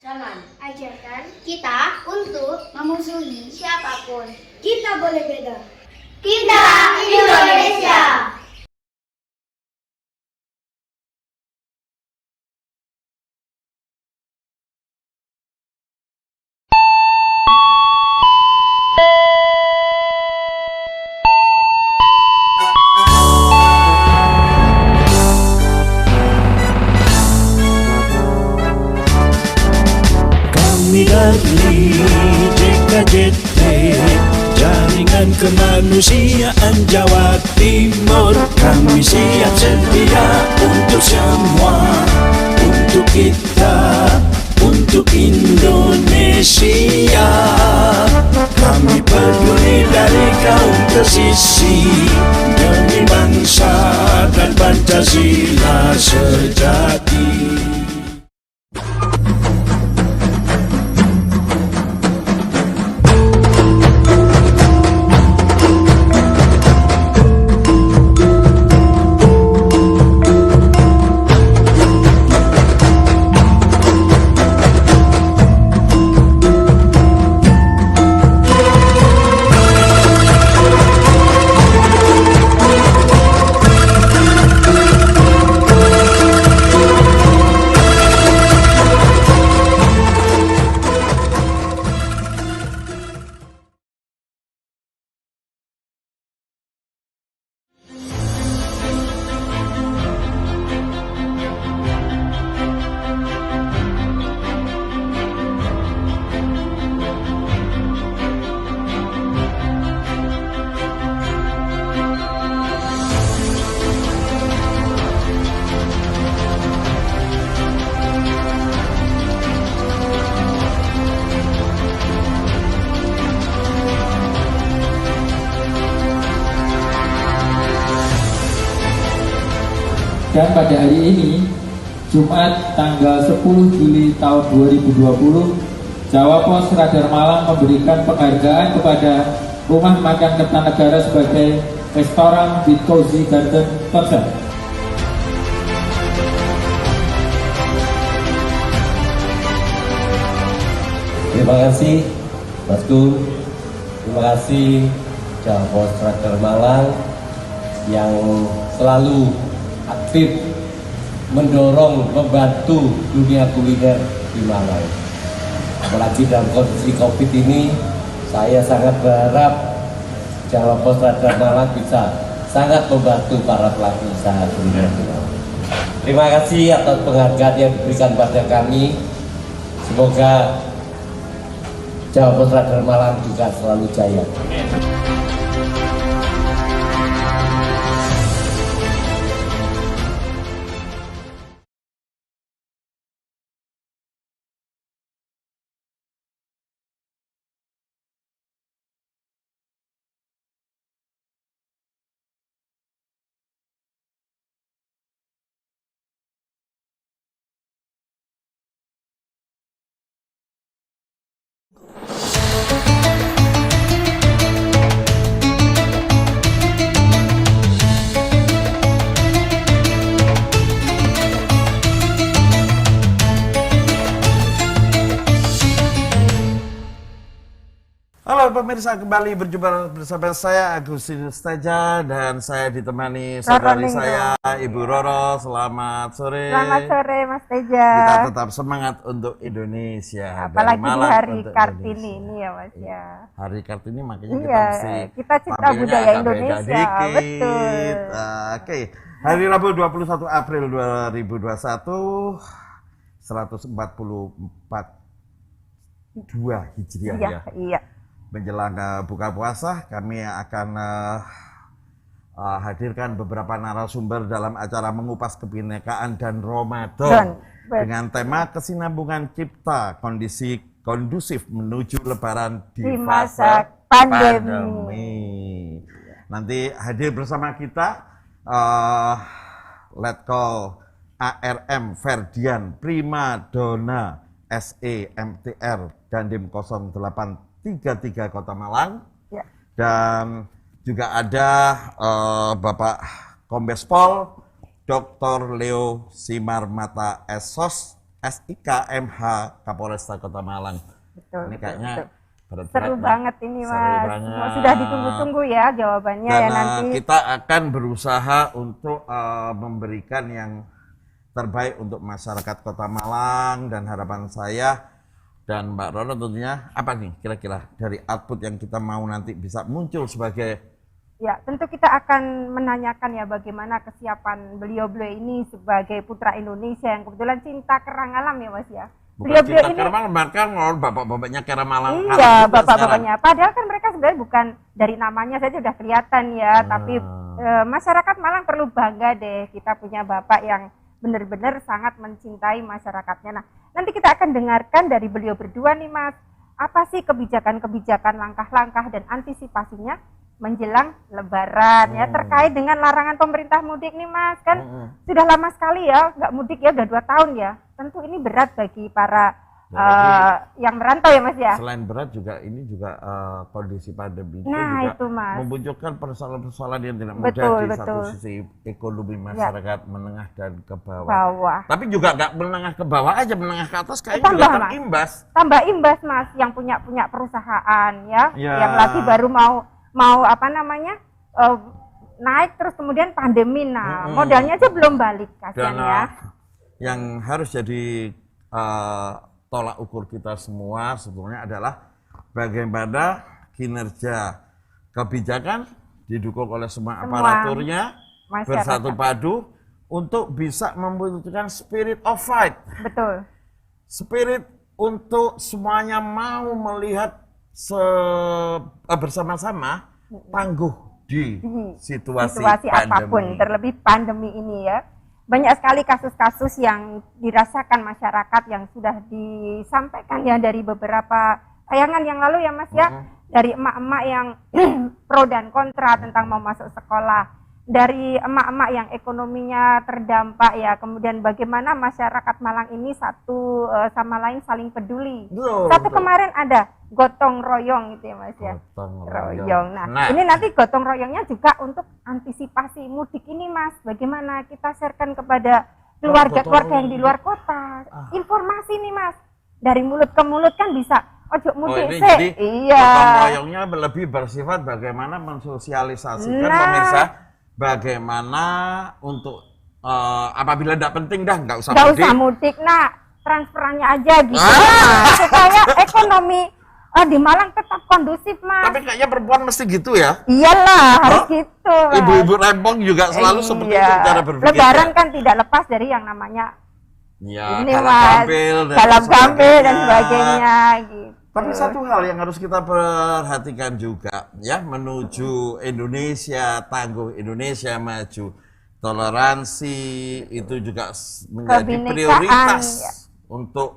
Jangan ajarkan kita untuk memusuhi siapapun. kita boleh beda. Kita Indonesia. Kami dari JKJT, Jaringan Kemanusiaan Jawa Timur. Kami siap sedia untuk semua, untuk kita, untuk Indonesia. Kami peduli dari kaum tersisih, demi bangsa dan Pancasila sejati. Dan pada hari ini, Jumat tanggal 10 Juli tahun 2020, Jawa Pos Radar Malang memberikan penghargaan kepada Rumah Makan Kertanegara sebagai restoran with cozy garden concept. Terima kasih Mas Gun, terima kasih Jawa Pos Radar Malang yang selalu aktif mendorong, membantu dunia kuliner di Malang. Apalagi dalam kondisi COVID ini, saya sangat berharap Jawa Pos Radar Malang bisa sangat membantu para pelaku usaha kuliner di Malang. Terima kasih atas penghargaan yang diberikan pada kami. Semoga Jawa Pos Radar Malang juga selalu jaya. Halo pemirsa, kembali berjumpa bersama saya Agustinus Teja dan saya ditemani saudari saya Ibu Roro. Selamat sore. Selamat sore Mas Teja. Kita tetap semangat untuk Indonesia. Apalagi dari di Malang hari untuk Kartini Indonesia. ini ya Mas ya. Hari Kartini makanya kita Iya, mesti kita cinta tampilnya budaya agak beda Indonesia, dikit. betul. Oke, hari Rabu 21 April 2021, 144 2 Hijriah Iya, ya. iya. Menjelang buka puasa, kami akan hadirkan beberapa narasumber dalam acara mengupas kebinekaan dan Ramadan dengan tema kesinambungan cipta kondisi kondusif menuju Lebaran di masa fase pandemi. Nanti hadir bersama kita Letkol ARM Ferdian Primadona SE MTR Dandim 0833 Kota Malang, Ya. dan juga ada Bapak Kombes Pol Dr. Leo Simarmata SOS SIK MH Kapolresta Kota Malang. Betul. Ini kayaknya betul. berat-berat, Seru Mak. banget ini Seru Mas. banget. Sudah ditunggu-tunggu ya jawabannya Dan ya nanti. kita akan berusaha untuk memberikan yang terbaik untuk masyarakat Kota Malang, dan harapan saya dan Mbak Rono tentunya apa nih kira-kira dari output yang kita mau nanti bisa muncul sebagai. Ya, tentu kita akan menanyakan ya bagaimana kesiapan beliau-beliau ini sebagai putra Indonesia yang kebetulan cinta kerang alam ya Mas ya. Bukan Beliau-beliau cinta ini Kera Malang, bahkan bapak-bapaknya Kera Malang. iya, bapak-bapaknya. Padahal kan mereka sebenarnya bukan dari namanya saja sudah kelihatan ya, tapi masyarakat Malang perlu bangga deh kita punya bapak yang benar-benar sangat mencintai masyarakatnya. Nah, nanti kita akan dengarkan dari beliau berdua nih Mas, apa sih kebijakan-kebijakan, langkah-langkah dan antisipasinya menjelang Lebaran ya, terkait dengan larangan pemerintah mudik nih Mas, kan sudah lama sekali ya nggak mudik ya, udah 2 tahun ya. Tentu ini berat bagi para yang merantau ya Mas ya. Selain berat juga ini juga kondisi pandemi itu Nah, juga itu, Mas. memunculkan persoalan-persoalan yang tidak Betul, mudah di betul. satu sisi ekonomi masyarakat menengah dan ke bawah. Bawah. Tapi juga nggak menengah ke bawah aja, menengah ke atas kayaknya Tambah, juga Mas. terimbas. Tambah imbas Mas yang punya perusahaan ya, Ya. yang lagi baru mau apa namanya naik terus kemudian pandemi, nah modalnya aja belum balik, kasihan Dan ya. yang harus jadi tolak ukur kita semua sebetulnya adalah bagaimana kinerja kebijakan didukung oleh semua aparaturnya masyarakat. bersatu padu untuk bisa membutuhkan spirit of fight. Betul. Spirit untuk semuanya mau melihat bersama-sama tangguh di situasi apapun, pandemi. terlebih pandemi ini ya. Banyak sekali kasus-kasus yang dirasakan masyarakat yang sudah disampaikan ya dari beberapa tayangan yang lalu ya Mas ya, dari emak-emak yang pro dan kontra tentang mau masuk sekolah, dari emak-emak yang ekonominya terdampak ya, kemudian bagaimana masyarakat Malang ini satu sama lain saling peduli. Satu kemarin ada gotong royong gitu ya Mas ya. Gotong Royong. Nah, Nah, ini nanti gotong royongnya juga untuk antisipasi mudik ini Mas. Bagaimana kita sharekan kepada keluarga-keluarga yang di luar kota. Informasi nih Mas. Dari mulut ke mulut kan bisa ojo mudik ini sih. jadi Iya. gotong royongnya lebih bersifat bagaimana mensosialisasikan pemirsa, bagaimana untuk apabila tidak penting dah nggak usah Nggak mudik. usah mudik. Nah, transferannya aja gitu. Supaya ekonomi di Malang tetap kondusif Mas. Tapi kayaknya perempuan mesti gitu ya. Iyalah, harus gitu. Mas. Ibu-ibu rempong juga selalu seperti itu cara berpikir. Lebaran kan tidak lepas dari yang namanya Ya, ini galak Mas, gampil galak gampil dan sebagainya. sebagainya gitu. Tapi satu hal yang harus kita perhatikan juga ya, menuju Indonesia tangguh, Indonesia maju, toleransi itu juga menjadi Kebinekaan, prioritas ya. untuk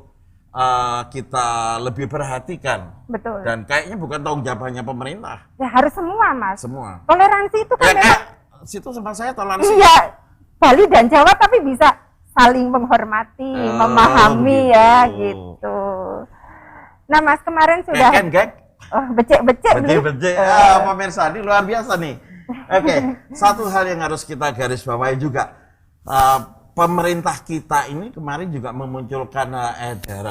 kita lebih perhatikan. Betul. Dan kayaknya bukan tanggung jawabnya pemerintah, Ya harus semua Mas. semua. Toleransi itu kan Ya, memang situ sama saya toleransi. iya Bali dan Jawa tapi bisa saling menghormati, memahami gitu. ya gitu. Nah Mas kemarin sudah Gek. becek-becek beli. Becek-becek. Pemirsa, ini luar biasa nih. Oke, satu hal yang harus kita garis bawahi juga. Pemerintah kita ini kemarin juga memunculkan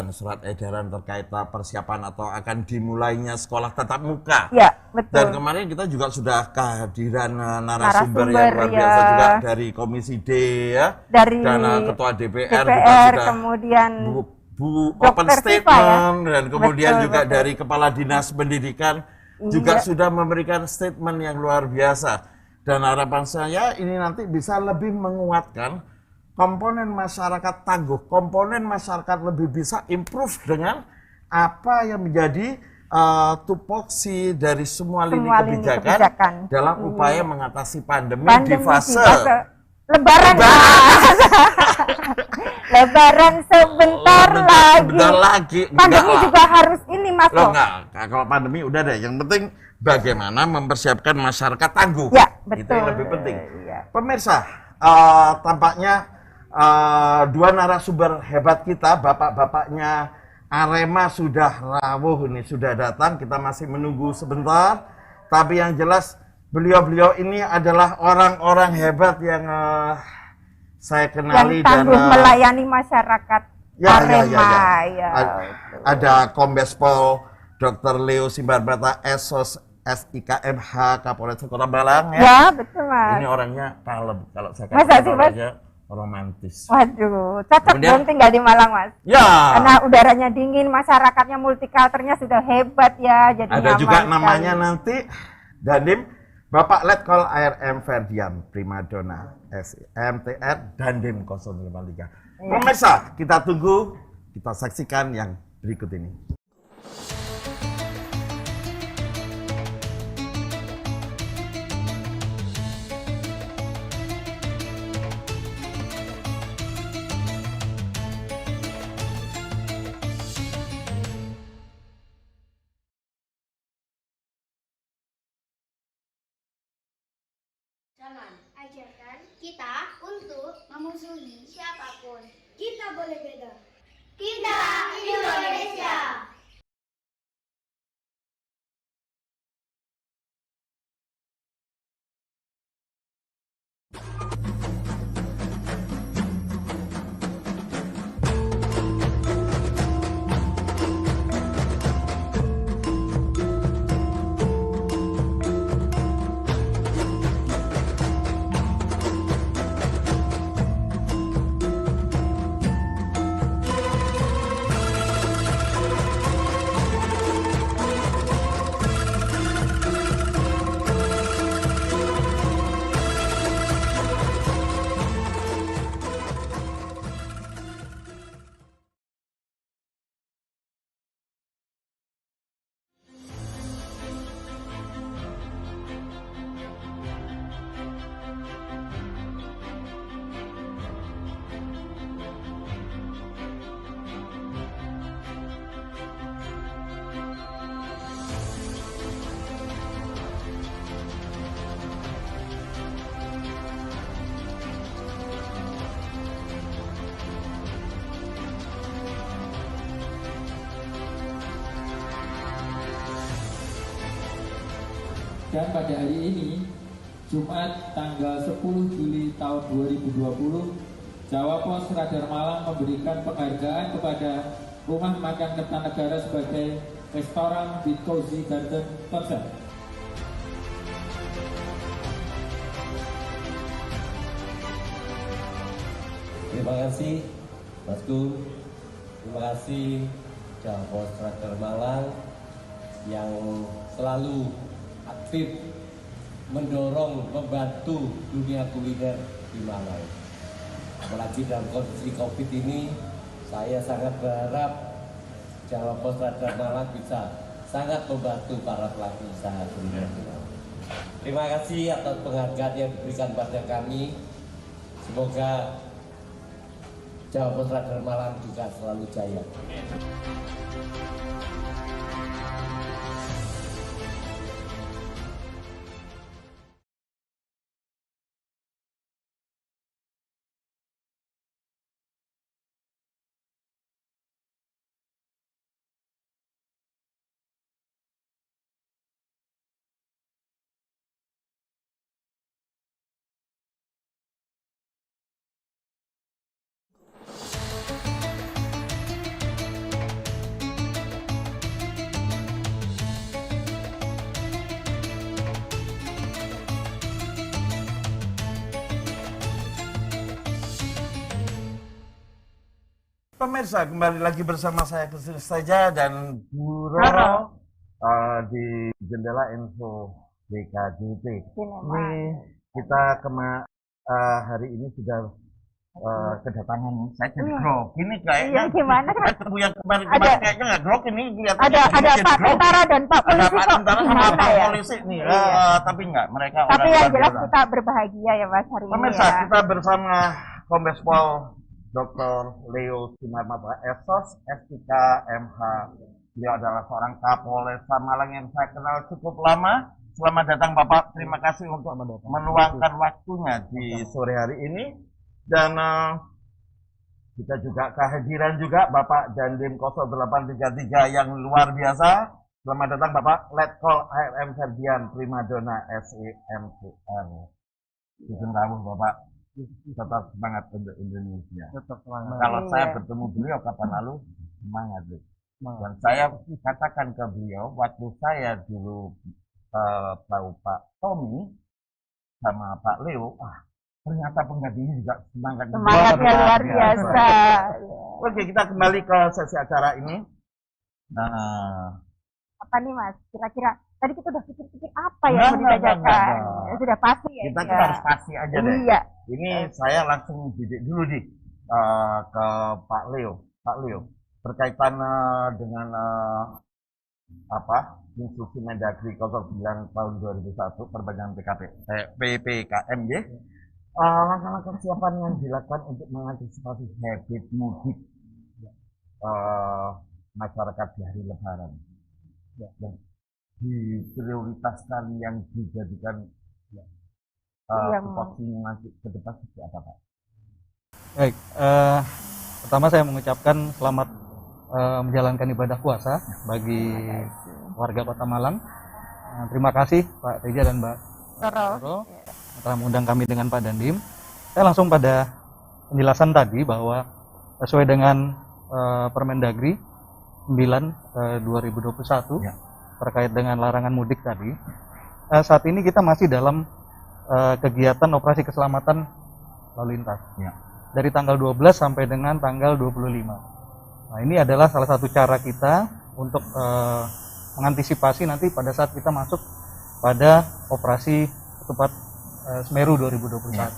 surat edaran terkait persiapan atau akan dimulainya sekolah tatap muka. Ya, betul. Dan kemarin kita juga sudah kehadiran narasumber yang luar Narasumber, biasa ya. juga dari Komisi D ya. Dari dan ketua DPR, juga DPR sudah kemudian Bu Dr. open Siva, statement dan kemudian Betul, juga betul. dari Kepala Dinas Pendidikan juga Iya. sudah memberikan statement yang luar biasa. Dan harapan saya ini nanti bisa lebih menguatkan komponen masyarakat tangguh, komponen masyarakat lebih bisa improve dengan apa yang menjadi tupoksi dari semua lini kebijakan dalam upaya mengatasi pandemi di fase Lebaran. Lebaran sebentar lagi. Sebentar lagi. Pandemi juga harus ini Mas. Loh, enggak. Kalau pandemi udah deh. Yang penting bagaimana mempersiapkan masyarakat tangguh. Ya, Itu betul. yang lebih penting. Iya. Pemirsa, tampaknya dua narasumber hebat kita, bapak-bapaknya Arema sudah rawuh ini, sudah datang. Kita masih menunggu sebentar. Tapi yang jelas beliau-beliau ini adalah orang-orang hebat yang saya kenali Yang tangguh melayani masyarakat. Ya, Arema, ya. Ada Kombes Pol Dr. Leo Simbarbata SOS SIKMH Kapolres Kota Malang ya. Ya, betul Mas. Ini orangnya kalem, kalau saya Masa katakan sih, Mas? orangnya romantis. Waduh, cocok Kemudian- dong tinggal di Malang Mas. Ya. Karena udaranya dingin, masyarakatnya multiculturnya sudah hebat ya, jadi Ada nyaman juga sekali. namanya nanti Dandim Bapak Letkol ARM Ferdian Primadona SMTR Dandim 053. Pemirsa, kita tunggu, kita saksikan yang berikut ini. Jangan Ajarkan kita untuk memusuhi siapapun. kita boleh beda. Kita Indonesia. Dan pada hari ini, Jumat tanggal 10 Juli tahun 2020, Jawa Pos Radar Malang memberikan penghargaan kepada Rumah Makan Kertanegara sebagai restoran with cozy garden concept. Terima kasih Mas Gun, terima kasih Jawa Pos Radar Malang yang selalu aktif mendorong, membantu dunia kuliner di Malang. Apalagi dalam kondisi Covid ini, saya sangat berharap Jawa Pos Radar Malang bisa sangat membantu para pelaku usaha kuliner di Malang. Terima kasih atas penghargaan yang diberikan pada kami. Semoga Jawa Pos Radar Malang juga selalu jaya. Pemirsa, kembali lagi bersama saya Kusir saja dan Bu Roro di Jendela Info BKJP. Ini kita hari ini sudah kedatangan saya jadi grok. Ini kayaknya Iya, gimana kan? ketemu yang kemarin kayaknya nggak grok ini kelihatannya Ada jadi Pak grok. Tentara dan Pak Ada Polisi Pak kok. Tentara sama Gimana Pak ya? Polisi nih, Iya. tapi enggak mereka Tapi orang yang luar jelas biasa. kita berbahagia ya Mas hari ini Pemirsa, ya. kita bersama Kombes Pol Dr. Leo Simbarbata SOS SIKMH. Beliau adalah seorang Kapolres Malang yang saya kenal cukup lama. Selamat datang Bapak, terima kasih untuk meluangkan waktunya di sore hari ini. Dan kita juga kehadiran juga Bapak Dandim 0833 yang luar biasa. Selamat datang Bapak Letkol ARM Ferdian Primadona SEMTR. Izin rawuh Bapak. tetap semangat untuk Indonesia. Tetap semangat. Kalau saya Iya. bertemu beliau kapan lalu, semangat. Dan saya katakan ke beliau, waktu saya dulu tahu Pak Tommy sama Pak Leo, ternyata pengganti ini juga semangatnya Luar biasa. Oke, kita kembali ke sesi acara ini. Nah, Apa nih Mas? Kira-kira tadi kita udah pikir-pikir apa yang Enggak, mau enggak, ditanyakan? enggak. Ya, sudah pasti ya. kita ya. harus pasti aja deh. Iya. Ini saya langsung didik dulu ke Pak Leo. Pak Leo, berkaitan dengan Instruksi Mendagri 09 tahun 2001 perbaikan PPKM ya. Langkah-langkah kesiapan yang dilakukan untuk mengantisipasi habit mudik masyarakat di hari Lebaran. Dan diprioritaskan yang dijadikan tupoksi nanti ke depan seperti apa Pak? Baik, pertama saya mengucapkan selamat menjalankan ibadah puasa bagi warga Kota Malang. Terima kasih Pak Teja dan Mbak Roro yang telah mengundang kami dengan Pak Dandim. Saya langsung pada penjelasan tadi bahwa sesuai dengan Permendagri 9 2021 Ya. terkait dengan larangan mudik tadi. Saat ini kita masih dalam kegiatan operasi keselamatan lalu lintas. Ya. Dari tanggal 12 sampai dengan tanggal 25. Nah, ini adalah salah satu cara kita untuk mengantisipasi nanti pada saat kita masuk pada operasi ketupat Semeru 2021. Ya.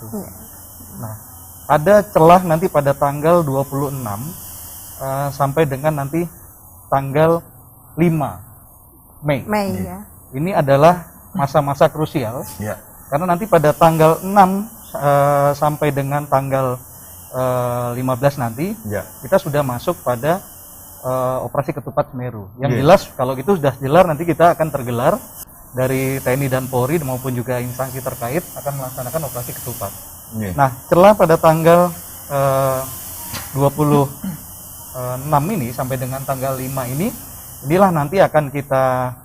Nah, ada celah nanti pada tanggal 26 sampai dengan nanti tanggal 5 Mei. Mei ya. Ini adalah masa-masa krusial Ya. karena nanti pada tanggal 6 sampai dengan tanggal 15 nanti Ya. kita sudah masuk pada operasi ketupat Semeru. Yang Iya. jelas kalau itu sudah jelas nanti kita akan tergelar dari TNI dan Polri maupun juga instansi terkait akan melaksanakan operasi ketupat. Ya. Nah, celah pada tanggal 26 ini sampai dengan tanggal 5 ini, inilah nanti akan kita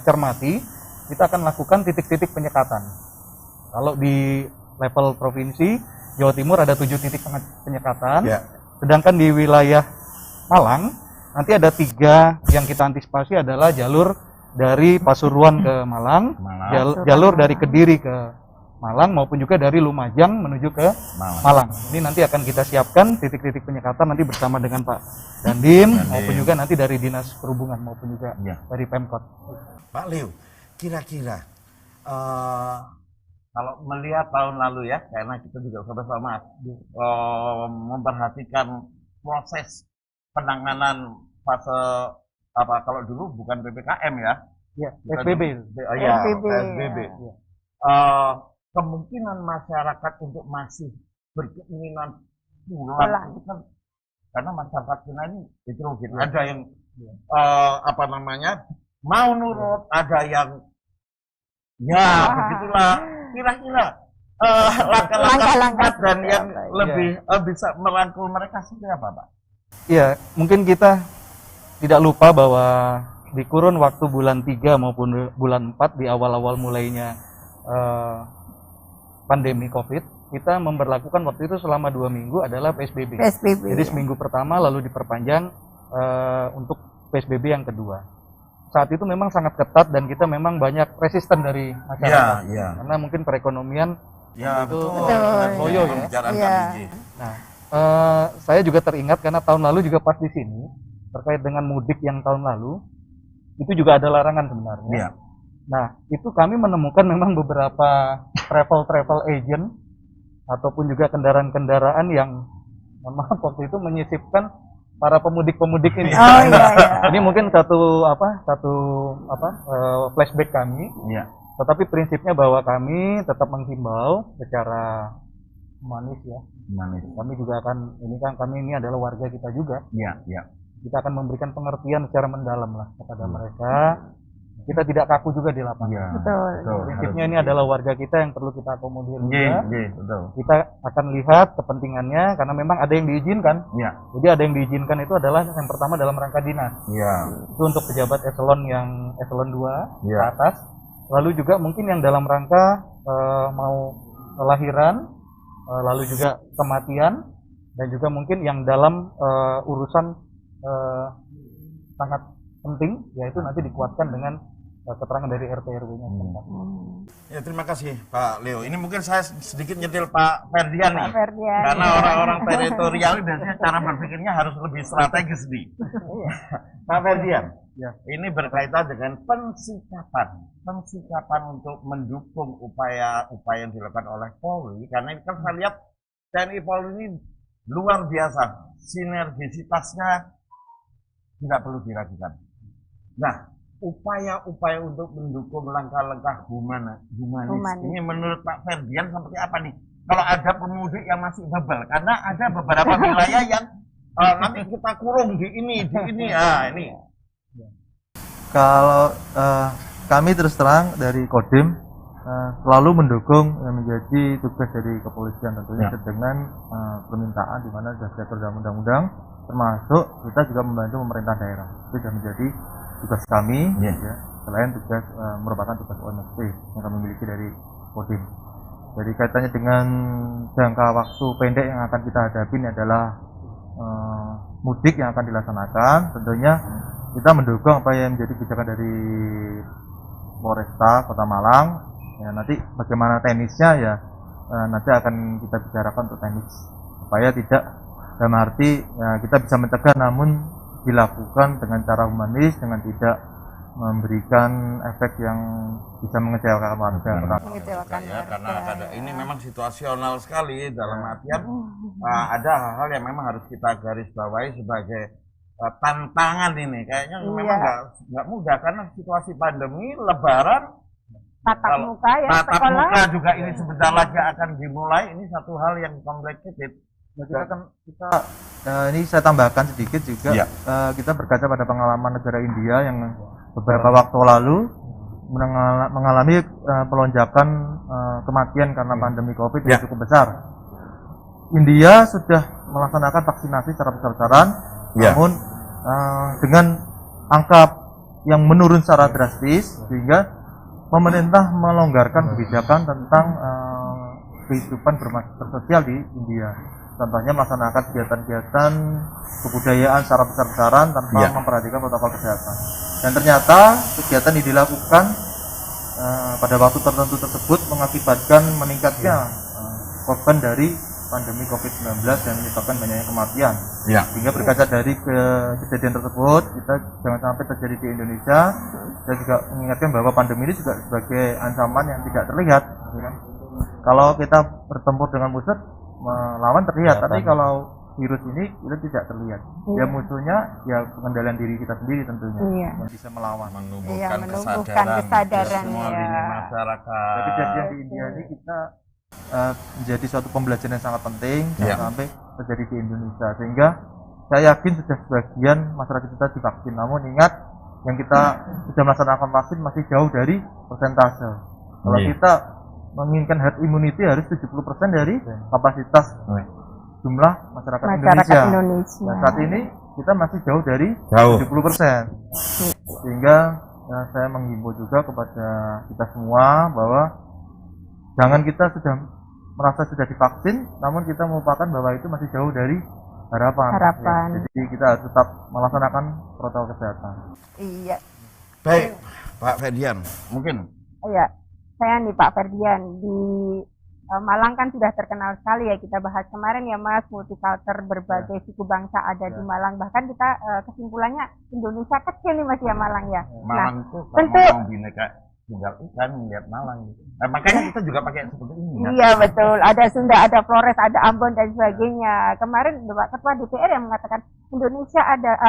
cermati. Kita akan lakukan titik-titik penyekatan. Kalau di level provinsi Jawa Timur ada 7 titik penyekatan, Ya. sedangkan di wilayah Malang nanti ada 3 yang kita antisipasi adalah jalur dari Pasuruan ke Malang, jalur dari Kediri ke Malang maupun juga dari Lumajang menuju ke Malang. Ini nanti akan kita siapkan titik-titik penyekatan nanti bersama dengan Pak Dandim maupun juga nanti dari Dinas Perhubungan maupun juga Ya. dari Pemkot. Pak Leo, kira-kira kalau melihat tahun lalu ya, karena kita juga sama-sama memperhatikan proses penanganan fase kalau dulu bukan PPKM ya, Ya, PSBB. PSBB. Kemungkinan masyarakat untuk masih berkeinginan pulang itu kan karena masyarakat kita ini heterogen. Ada yang mau nurut, ada yang begitulah. Kira-kira langkah-langkah dan yang lebih bisa merangkul mereka seperti apa, Pak? Iya, mungkin kita tidak lupa bahwa di kurun waktu bulan 3 maupun bulan 4 di awal-awal mulainya pandemi COVID, kita memberlakukan waktu itu selama 2 minggu adalah PSBB. Jadi seminggu pertama lalu diperpanjang untuk PSBB yang kedua. Saat itu memang sangat ketat dan kita memang banyak resisten dari masyarakat. Karena mungkin perekonomian itu loyo ya. Nah, saya juga teringat karena tahun lalu juga pas di sini terkait dengan mudik yang tahun lalu itu juga ada larangan sebenarnya. Iya. Nah, itu kami menemukan memang beberapa travel agent ataupun juga kendaraan-kendaraan yang memang waktu itu menyisipkan para pemudik-pemudik ini. Ini mungkin satu flashback kami. Iya. Tetapi prinsipnya bahwa kami tetap menghimbau secara manis ya. Kami juga akan kami ini adalah warga kita juga. Iya. Kita akan memberikan pengertian secara mendalam lah kepada mereka. Kita tidak kaku juga di lapangan. Betul. Prinsipnya ini adalah warga kita yang perlu kita akomodir juga. Betul. Kita akan lihat kepentingannya karena memang ada yang diizinkan. Iya. Jadi ada yang diizinkan itu adalah yang pertama dalam rangka dinas. Iya. Itu untuk pejabat eselon 2 Iya. ke atas. Lalu juga mungkin yang dalam rangka mau lahiran lalu juga kematian, dan juga mungkin yang dalam urusan sangat penting, yaitu nanti dikuatkan dengan keterangan dari RT RW-nya. Ya, terima kasih Pak Leo. Ini mungkin saya sedikit nyetil Pak Ferdian nih. Pak Ferdian. Karena orang-orang teritorial ini biasanya cara berpikirnya harus lebih strategis nih. Pak Ferdian, Ya. ini berkaitan dengan pensikapan untuk mendukung upaya-upaya yang dilakukan oleh Polri. Karena ini kan saya lihat TNI Polri ini luar biasa, sinergisitasnya tidak perlu diragukan. Nah, upaya-upaya untuk mendukung langkah-langkah humanis ini menurut Pak Ferdian seperti apa nih? Kalau ada pemudik yang masih bebal, karena ada beberapa wilayah yang nanti kita kurung di ini, ini. Kalau kami terus terang dari Kodim selalu mendukung yang menjadi tugas dari kepolisian tentunya dengan permintaan di mana sudah diatur dalam undang-undang, termasuk kita juga membantu pemerintah daerah. Itu sudah menjadi tugas kami, ya, selain tugas merupakan tugas OMSP yang kami miliki dari Kodim. Jadi kaitannya dengan jangka waktu pendek yang akan kita hadapi ini adalah mudik yang akan dilaksanakan. Tentunya kita mendukung apa yang menjadi kebijakan dari Polresta Kota Malang. Ya, nanti bagaimana teknisnya ya nanti akan kita bicarakan untuk teknis supaya tidak dalam arti ya, kita bisa mencegah namun dilakukan dengan cara humanis, dengan tidak memberikan efek yang bisa mengecewakan warga. Karena ini memang situasional sekali dalam artian ada hal-hal yang memang harus kita garis bawahi sebagai tantangan ini. Kayaknya memang nggak mudah karena situasi pandemi, Lebaran, tatap muka ya, tatap sekolah. muka juga ini sebentar lagi akan dimulai. Ini satu hal yang complicated. Ini saya tambahkan sedikit juga, kita berkaca pada pengalaman negara India yang beberapa waktu lalu mengalami pelonjakan kematian karena pandemi COVID yang cukup besar. India sudah melaksanakan vaksinasi secara besar-besaran, namun dengan angka yang menurun secara drastis, sehingga pemerintah melonggarkan kebijakan tentang kehidupan bersosial di India. Contohnya melaksanakan kegiatan-kegiatan kebudayaan secara besar-besaran tanpa memperhatikan protokol kesehatan. Dan ternyata kegiatan yang dilakukan pada waktu tertentu tersebut mengakibatkan meningkatnya korban dari pandemi COVID-19 dan menyebabkan banyaknya kematian. Sehingga berkaca dari kejadian tersebut, kita jangan sampai terjadi di Indonesia. Saya juga mengingatkan bahwa pandemi ini juga sebagai ancaman yang tidak terlihat. Kalau kita bertempur dengan musuh, melawan terlihat, tapi kalau virus ini itu tidak terlihat. Ya musuhnya ya pengendalian diri kita sendiri tentunya yang bisa melawan, menumbuhkan kesadaran semua lini masyarakat. Jadi kejadian di India ini kita menjadi suatu pembelajaran yang sangat penting sampai terjadi di Indonesia, sehingga saya yakin sudah sebagian masyarakat kita divaksin. Namun ingat, yang kita sudah melaksanakan vaksin masih jauh dari persentase. Kalau kita menginginkan herd immunity harus 70% dari kapasitas jumlah masyarakat Indonesia. Nah, saat ini kita masih jauh dari 70%. Sehingga saya menghimbau juga kepada kita semua bahwa jangan kita sudah merasa sudah divaksin, namun kita melupakan bahwa itu masih jauh dari harapan. Ya, jadi kita harus tetap melaksanakan protokol kesehatan. Iya. Baik, Pak Ferdian, mungkin. Iya. Saya nih Pak Ferdian, di Malang kan sudah terkenal sekali ya, kita bahas kemarin ya Mas, multicultural, berbagai suku bangsa ada di Malang. Bahkan kita kesimpulannya Indonesia kecil nih Mas ya Malang ya. Malang tuh tentu mau bineka tunggal ikan melihat Malang gitu. Nah, makanya kita juga pakai seperti ini. Iya betul, ada Sunda, ada Flores, ada Ambon dan sebagainya. Kemarin Bapak Ketua DPR yang mengatakan Indonesia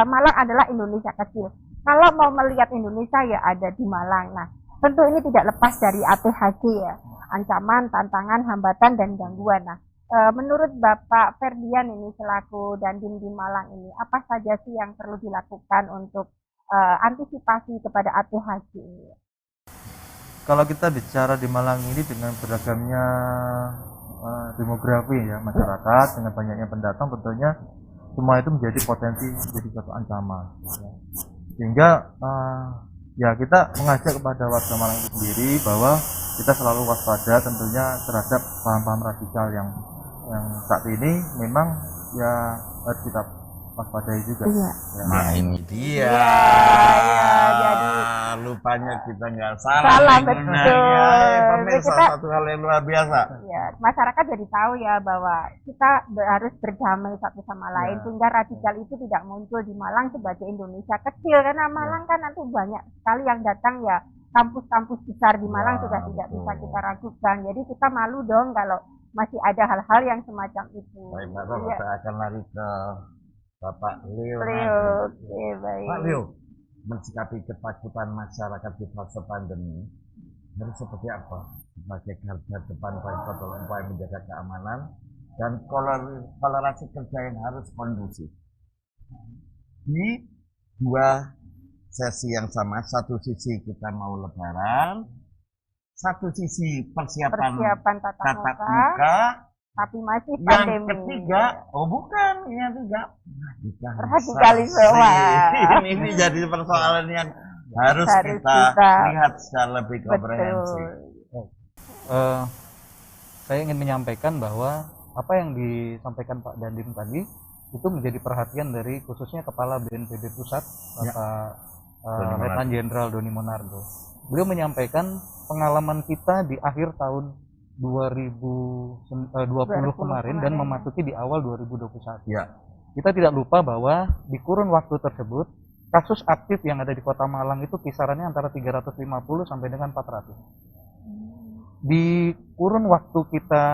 Malang adalah Indonesia kecil. Kalau mau melihat Indonesia ya ada di Malang. Nah, tentu ini tidak lepas dari ATHG ya, ancaman, tantangan, hambatan, dan gangguan. Nah, menurut Bapak Ferdian ini selaku Dandim di Malang ini, apa saja sih yang perlu dilakukan untuk antisipasi kepada ATHG ini? Kalau kita bicara di Malang ini dengan beragamnya demografi ya masyarakat, dengan banyaknya pendatang, tentunya semua itu menjadi potensi menjadi suatu ancaman. Sehingga ya kita mengajak kepada warga Malang itu sendiri bahwa kita selalu waspada tentunya terhadap paham-paham radikal yang yang saat ini memang ya harus kita waspadai juga. Iya. Ya. Nah ini dia. jadi Lupanya kita nggak salah. Salah, menggunakannya. betul. Pemirsa, Kita- satu hal yang luar biasa. ya, masyarakat jadi tahu ya bahwa kita harus berdamai satu sama lain Ya. sehingga radikal itu tidak muncul di Malang sebagai Indonesia kecil, karena Malang kan nanti banyak sekali yang datang ya, kampus-kampus besar di Malang Ya, sudah tidak betul. bisa kita ragukan. Jadi kita malu dong kalau masih ada hal-hal yang semacam itu. Baik, Mbak Rob, Iya. saya akan lari ke Bapak Leo. Leo, oke, baik. Pak Leo, mensikapi ketakutan masyarakat di fase pandemi harus seperti apa sebagai garda depan bagi upaya menjaga keamanan dan toleransi kerja yang harus kondusif. Di dua sesi yang sama, satu sisi kita mau lebaran, satu sisi persiapan Persiapan tatap tatap muka, muka, tapi masih yang pandemi. ketiga, oh bukan, yang ketiga, Radikalisme. Wah. ini jadi persoalan yang harus Harus kita kita- lihat secara lebih komprehensif. Betul. Saya ingin menyampaikan bahwa apa yang disampaikan Pak Dandim tadi itu menjadi perhatian dari khususnya Kepala BNPB Pusat, Bapak Doni Letnan Jenderal Doni Monardo. Beliau menyampaikan pengalaman kita di akhir tahun 2020 kemarin dan memasuki di awal 2021. Ya. Kita tidak lupa bahwa di kurun waktu tersebut kasus aktif yang ada di Kota Malang itu kisarannya antara 350 sampai dengan 400. Di kurun waktu kita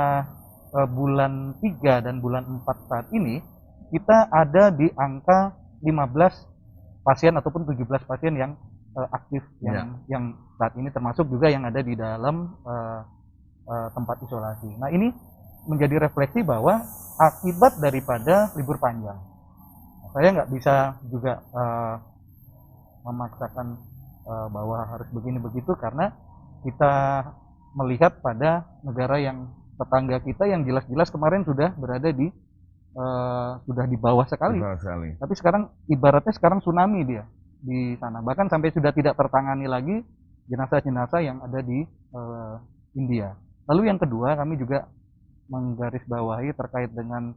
bulan 3 dan bulan 4 saat ini, kita ada di angka 15 pasien ataupun 17 pasien yang aktif yang saat ini, termasuk juga yang ada di dalam tempat isolasi. Nah, ini menjadi refleksi bahwa akibat daripada libur panjang. Saya nggak bisa juga memaksakan bahwa harus begini begitu, karena kita melihat pada negara yang tetangga kita yang jelas-jelas kemarin sudah berada di sudah di bawah sekali. Tapi sekarang ibaratnya sekarang tsunami dia di sana. Bahkan sampai sudah tidak tertangani lagi jenazah-jenazah yang ada di India. Lalu yang kedua, kami juga menggarisbawahi terkait dengan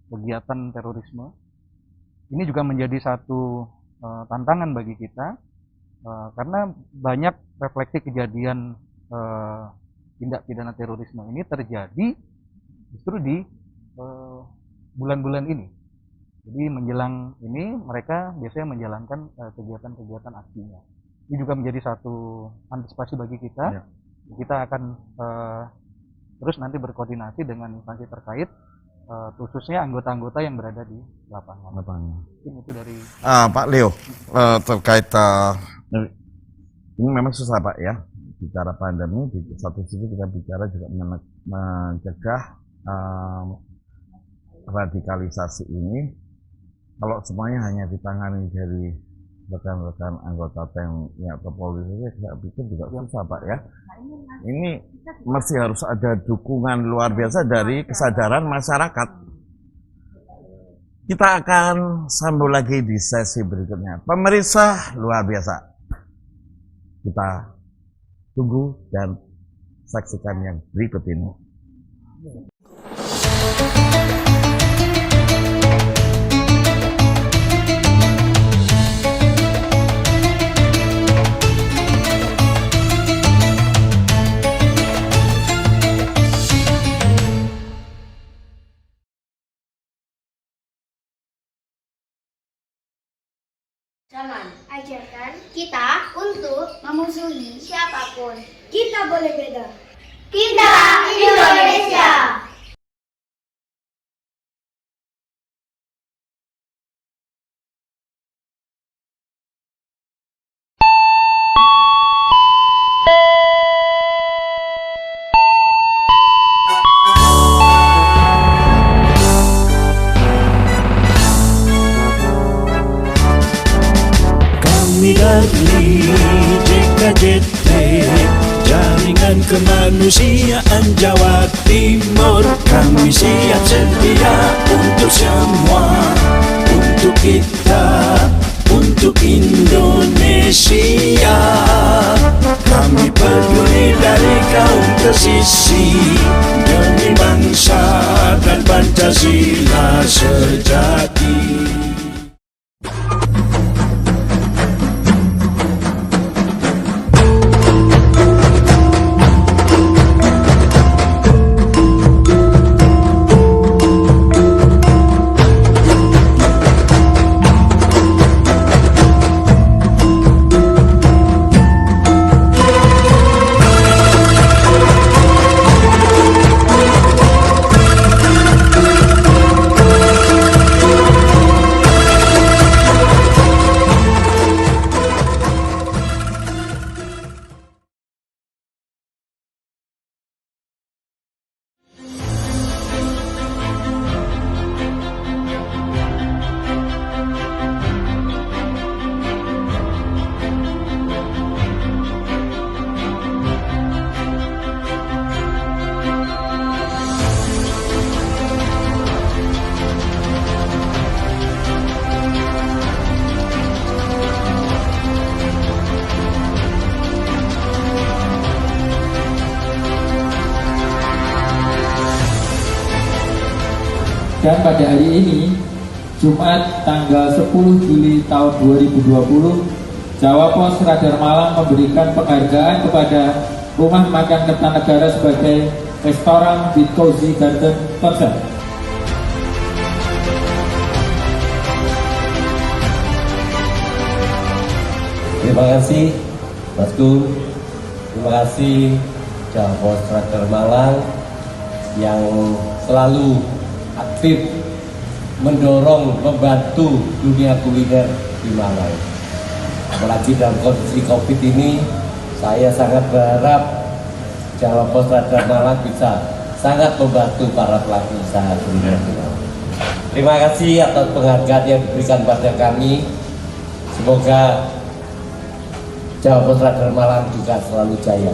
kegiatan terorisme. Ini juga menjadi satu tantangan bagi kita karena banyak refleksi kejadian tindak pidana terorisme ini terjadi justru di bulan-bulan ini. Jadi menjelang ini mereka biasanya menjalankan kegiatan-kegiatan aksinya. Ini juga menjadi satu antisipasi bagi kita. Ya. Kita akan terus nanti berkoordinasi dengan instansi terkait, khususnya anggota-anggota yang berada di lapangan. Mungkin itu dari Pak Leo, terkait ini memang susah Pak ya, bicara pandemi. Di satu sisi kita bicara juga mencegah radikalisasi ini. Kalau semuanya hanya ditangani dari rekan-rekan anggota TNI atau polisi, saya pikir juga susah Pak ya. Ini mesti harus ada dukungan luar biasa dari kesadaran masyarakat. Kita akan sambung lagi di sesi berikutnya. Pemirsa luar biasa. Kita tunggu dan saksikan yang berikut ini. Jangan Ajarkan kita untuk memusuhi siapapun. kita boleh beda. Kita Indonesia. Kami dari JKJT, Jaringan Kemanusiaan Jawa Timur. Kami siap sedia untuk semua, untuk kita, untuk Indonesia. Kami peduli dari kaum tersisih demi bangsa Pancasila sejati. Dan pada hari ini, Jumat tanggal 10 Juli tahun 2020, Jawa Pos Radar Malang memberikan penghargaan kepada Rumah Makan Kertanegara sebagai restoran with cozy garden concept. Terima kasih Mas Gung, terima kasih Jawa Pos Radar Malang yang selalu aktif mendorong, membantu dunia kuliner di Malang. Apalagi dalam kondisi COVID ini, saya sangat berharap Jawa Pos Radar Malang bisa sangat membantu para pelaku usaha kuliner di Malang. Terima kasih atas penghargaan yang diberikan pada kami. Semoga Jawa Pos Radar Malang juga selalu jaya.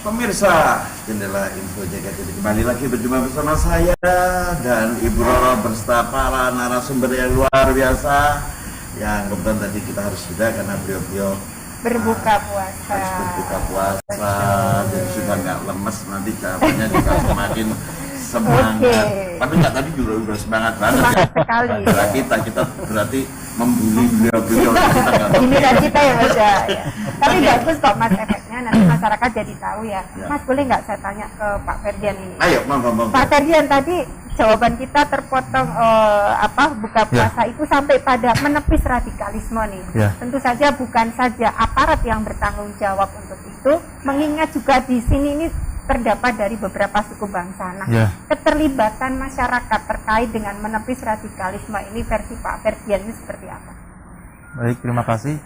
Pemirsa Jendela Info JKT kembali lagi berjumpa bersama saya dan Ibu Roro beserta para narasumber yang luar biasa yang kebetulan tadi kita harus sudah karena beliau-beliau Berbuka puasa. harus berbuka puasa jadi sudah nggak lemes, nanti jawabannya juga semakin semangat. Oke. Tapi nggak, tadi juga udah semangat banget Semangat ya. sekali. Adalah kita berarti membuli beliau-beliau kita nggak tahu. Ini dan kita ya Mas ya. Tapi bagus kok Mas efeknya, nanti masyarakat jadi tahu ya. Ya. Mas boleh nggak saya tanya ke Pak Ferdian ini? Ayo, monggo. Pak Ferdian, tadi jawaban kita terpotong buka puasa itu sampai pada menepis radikalisme nih. Ya. Tentu saja bukan saja aparat yang bertanggung jawab untuk itu, mengingat juga di sini ini terdapat dari beberapa suku bangsa. Nah, Ya. keterlibatan masyarakat terkait dengan menepis radikalisme ini versi Pak Ferdian ini seperti apa? Baik, terima kasih.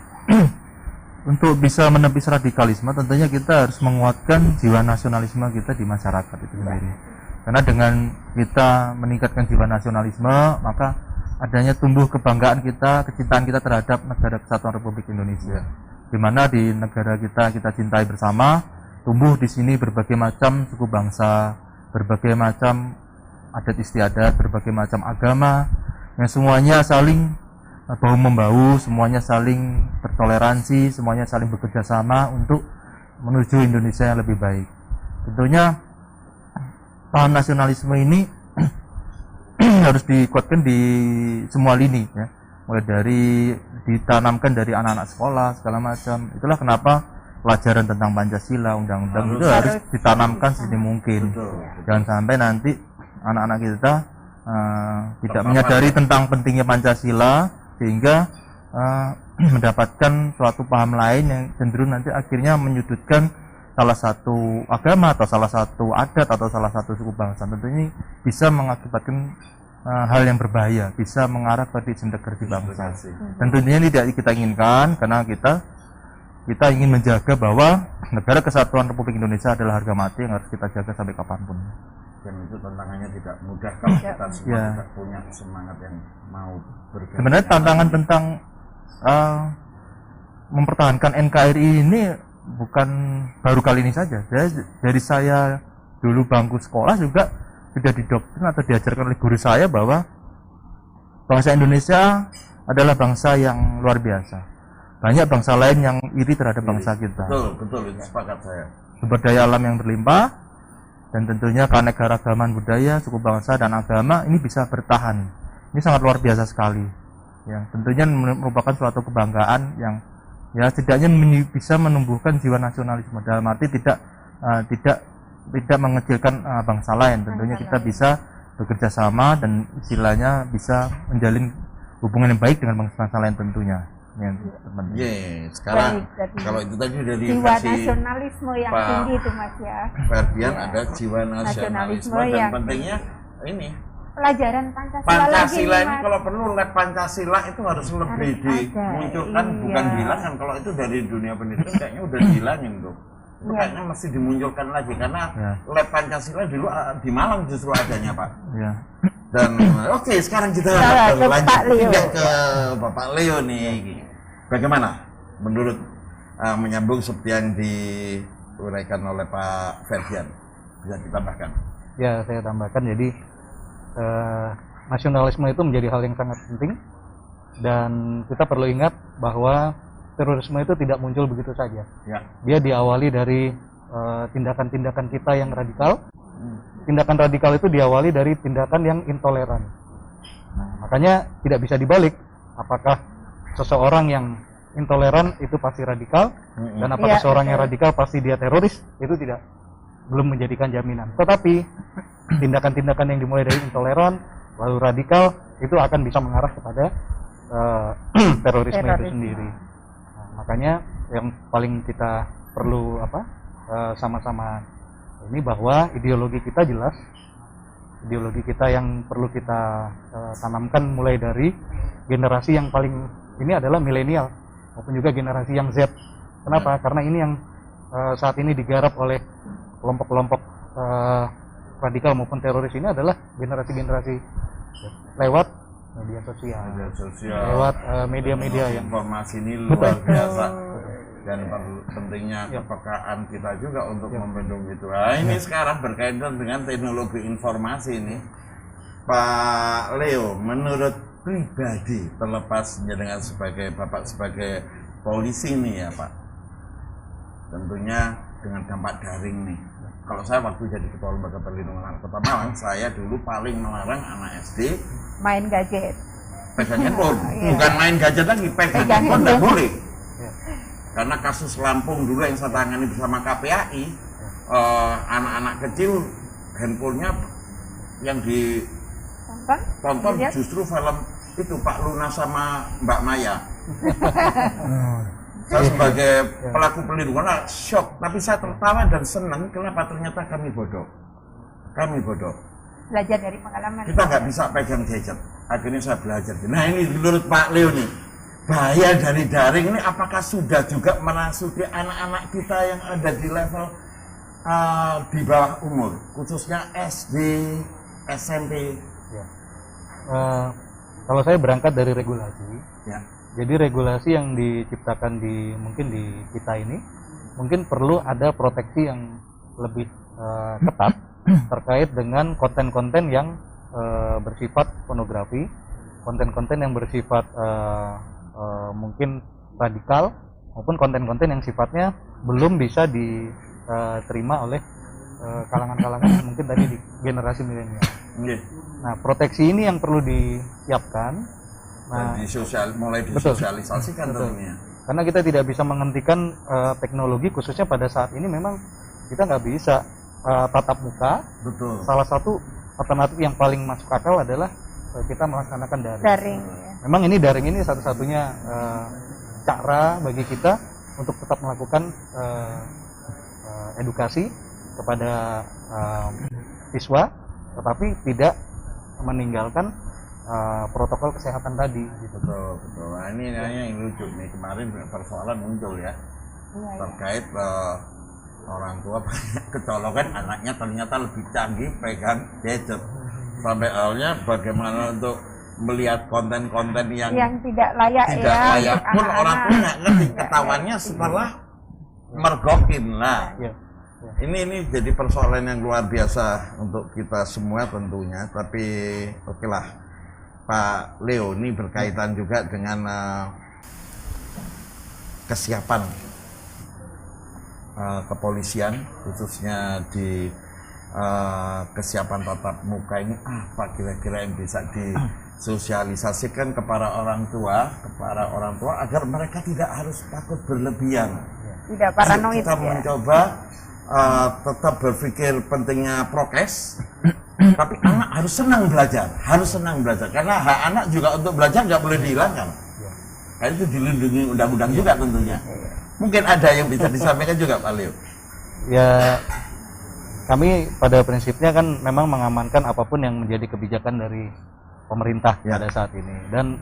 Untuk bisa menepis radikalisme tentunya kita harus menguatkan jiwa nasionalisme kita di masyarakat itu sendiri. Karena dengan kita meningkatkan jiwa nasionalisme, maka adanya tumbuh kebanggaan kita, kecintaan kita terhadap negara kesatuan Republik Indonesia. Di mana di negara kita cintai bersama, tumbuh di sini berbagai macam suku bangsa, berbagai macam adat istiadat, berbagai macam agama, yang semuanya saling bahu membahu, semuanya saling bertoleransi, semuanya saling bekerja sama untuk menuju Indonesia yang lebih baik. Tentunya paham nasionalisme ini harus dikuatkan di semua lini ya, mulai dari ditanamkan dari anak-anak sekolah segala macam. Itulah kenapa pelajaran tentang Pancasila, undang-undang itu harus ditanamkan sedini mungkin. Jangan sampai nanti anak-anak kita tidak menyadari tentang pentingnya Pancasila sehingga mendapatkan suatu paham lain yang cenderung nanti akhirnya menyudutkan salah satu agama atau salah satu adat atau salah satu suku bangsa. Tentu ini bisa mengakibatkan hal yang berbahaya, bisa mengarah ke disintegrasi bangsa. Dan tentunya ini tidak kita inginkan, karena kita ingin menjaga bahwa negara kesatuan Republik Indonesia adalah harga mati yang harus kita jaga sampai kapanpun. Dan itu tantangannya tidak mudah kalau kita semua tidak punya semangat yang mau bergerak. Sebenarnya tantangan tentang mempertahankan NKRI ini bukan baru kali ini saja. Dari saya dulu bangku sekolah juga sudah didoktrin atau diajarkan oleh guru saya bahwa bangsa Indonesia adalah bangsa yang luar biasa. Banyak bangsa lain yang iri terhadap bangsa kita. Betul, itu sepakat saya. Sumber daya alam yang berlimpah, dan tentunya keanekaragaman budaya, suku bangsa dan agama ini bisa bertahan. Ini sangat luar biasa sekali. Ya, tentunya merupakan suatu kebanggaan yang ya setidaknya bisa menumbuhkan jiwa nasionalisme. Dalam arti tidak mengecilkan bangsa lain. Tentunya kita bisa bekerja sama dan istilahnya bisa menjalin hubungan yang baik dengan bangsa lain tentunya. Ya, sekarang kalau itu tadi dari jiwa versi nasionalisme yang Pak tinggi itu Mas ya. Ferdian ada jiwa nasionalisme dan yang pentingnya ini pelajaran Pancasila Pancasila lagi, ini Mas. kalau perlu lab Pancasila itu harus lebih dimunculkan, bukan dihilangkan. Kalau itu dari dunia pendidikan kayaknya udah dihilangin tuh. Itu kayaknya mesti dimunculkan lagi karena lab Pancasila dulu di Malang justru adanya, Pak. Dan oke, sekarang kita lanjut ke Bapak Leo nih. Bagaimana menurut menyambung seperti yang diuraikan oleh Pak Ferdian? Bisa ditambahkan? Ya, saya tambahkan. Jadi nasionalisme itu menjadi hal yang sangat penting, dan kita perlu ingat bahwa terorisme itu tidak muncul begitu saja. Dia diawali dari tindakan-tindakan kita yang radikal. Tindakan radikal itu diawali dari tindakan yang intoleran. Nah, makanya tidak bisa dibalik. Apakah seseorang yang intoleran itu pasti radikal, dan apakah seseorang yang radikal pasti dia teroris? Itu belum menjadikan jaminan. Tetapi tindakan-tindakan yang dimulai dari intoleran lalu radikal itu akan bisa mengarah kepada terorisme itu sendiri. Nah, makanya yang paling kita perlu sama-sama ini bahwa ideologi kita jelas, ideologi kita yang perlu kita tanamkan mulai dari generasi yang paling ini adalah milenial maupun juga generasi yang Z. Kenapa? Karena ini yang saat ini digarap oleh kelompok-kelompok radikal maupun teroris ini adalah generasi-generasi lewat media sosial, lewat media-media yang informasi ini luar biasa. Dan pentingnya kepekaan kita juga untuk membendung itu. Nah, ini sekarang berkaitan dengan teknologi informasi ini, Pak Leo, menurut pribadi terlepasnya dengan Bapak sebagai polisi nih ya Pak, tentunya dengan dampak daring nih. Kalau saya waktu jadi ketua lembaga perlindungan anak Kota Malang, saya dulu paling melarang anak SD main gadget, pegang handphone. Bukan main gadget lagi, pegang handphone nggak boleh. Karena kasus Lampung dulu yang saya tangani bersama KPAI, anak-anak kecil handphonenya yang ditonton justru film itu Pak Luna sama Mbak Maya. Saya sebagai pelaku pelindungan shock, tapi saya tertawa dan senang. Kenapa? Ternyata kami bodoh. Belajar dari pengalaman. Kita nggak bisa pegang gadget. Akhirnya saya belajar. Nah ini menurut Pak Leo nih, bahaya dari daring ini apakah sudah juga merasuki anak-anak kita yang ada di level di bawah umur, khususnya SD, SMP? Kalau saya berangkat dari regulasi, jadi regulasi yang diciptakan mungkin di kita ini, mungkin perlu ada proteksi yang lebih ketat terkait dengan konten-konten yang bersifat pornografi, konten-konten yang bersifat mungkin radikal, maupun konten-konten yang sifatnya belum bisa diterima oleh kalangan-kalangan mungkin tadi di generasi milenial. Nah, proteksi ini yang perlu disiapkan. Nah, mulai disosialisasikan tentunya. Karena kita tidak bisa menghentikan teknologi, khususnya pada saat ini memang kita nggak bisa tatap muka. Betul. Salah satu alternatif yang paling masuk akal adalah kita melaksanakan daring. Memang ini daring ini satu-satunya cara bagi kita untuk tetap melakukan edukasi kepada siswa, tetapi tidak meninggalkan protokol kesehatan tadi gitu. Betul. Nah, ini yang lucu nih, kemarin persoalan muncul ya, terkait orang tua kecolongan anaknya ternyata lebih canggih pegang gadget, sampai akhirnya bagaimana untuk melihat konten-konten yang tidak layak pun orang tua nggak ngerti, ketahuannya setelah mergokin. Nah, ini jadi persoalan yang luar biasa untuk kita semua tentunya. Tapi oke lah, Pak Leo, ini berkaitan juga dengan kesiapan kepolisian, khususnya di kesiapan tatap muka ini, apa kira-kira yang bisa disosialisasikan kepada orang tua agar mereka tidak harus takut berlebihan. Tidak paranoid. Kita mencoba tetap berpikir pentingnya prokes, tapi anak harus senang belajar, karena hak anak juga untuk belajar nggak boleh dihilangkan. Karena itu dilindungi undang-undang juga tentunya. Mungkin ada yang bisa disampaikan juga Pak Leo. Ya, kami pada prinsipnya kan memang mengamankan apapun yang menjadi kebijakan dari pemerintah pada saat ini. Dan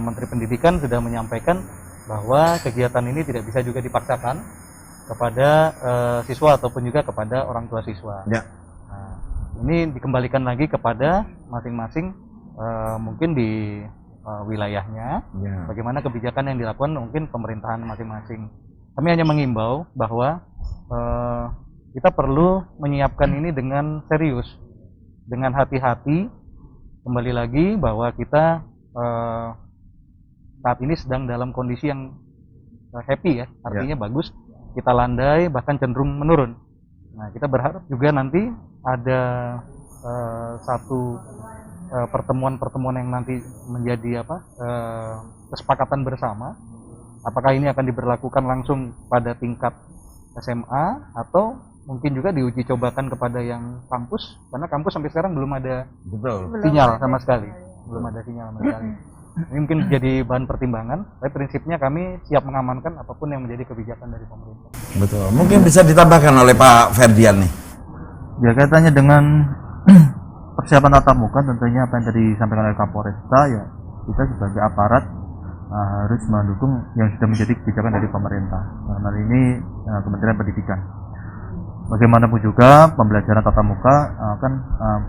Menteri Pendidikan sudah menyampaikan bahwa kegiatan ini tidak bisa juga dipaksakan kepada siswa ataupun juga kepada orang tua siswa. Nah, ini dikembalikan lagi kepada masing-masing mungkin di wilayahnya, bagaimana kebijakan yang dilakukan mungkin pemerintahan masing-masing. Kami hanya mengimbau bahwa kita perlu menyiapkan ini dengan serius, dengan hati-hati. Kembali lagi bahwa kita saat ini sedang dalam kondisi yang happy ya, artinya bagus, kita landai bahkan cenderung menurun. Nah, kita berharap juga nanti ada satu pertemuan-pertemuan yang nanti menjadi kesepakatan bersama, apakah ini akan diberlakukan langsung pada tingkat SMA atau mungkin juga diuji cobakan kepada yang kampus, karena kampus sampai sekarang belum ada sinyal sama sekali. Ini mungkin jadi bahan pertimbangan, tapi prinsipnya kami siap mengamankan apapun yang menjadi kebijakan dari pemerintah. Betul. Mungkin bisa ditambahkan oleh Pak Ferdian nih. Ya, kaitannya dengan persiapan tatap muka, tentunya apa yang tadi disampaikan oleh Kapolresta, ya kita sebagai aparat harus mendukung yang sudah menjadi kebijakan dari pemerintah. Dalam hal ini Kementerian Pendidikan. Bagaimanapun juga pembelajaran tatap muka akan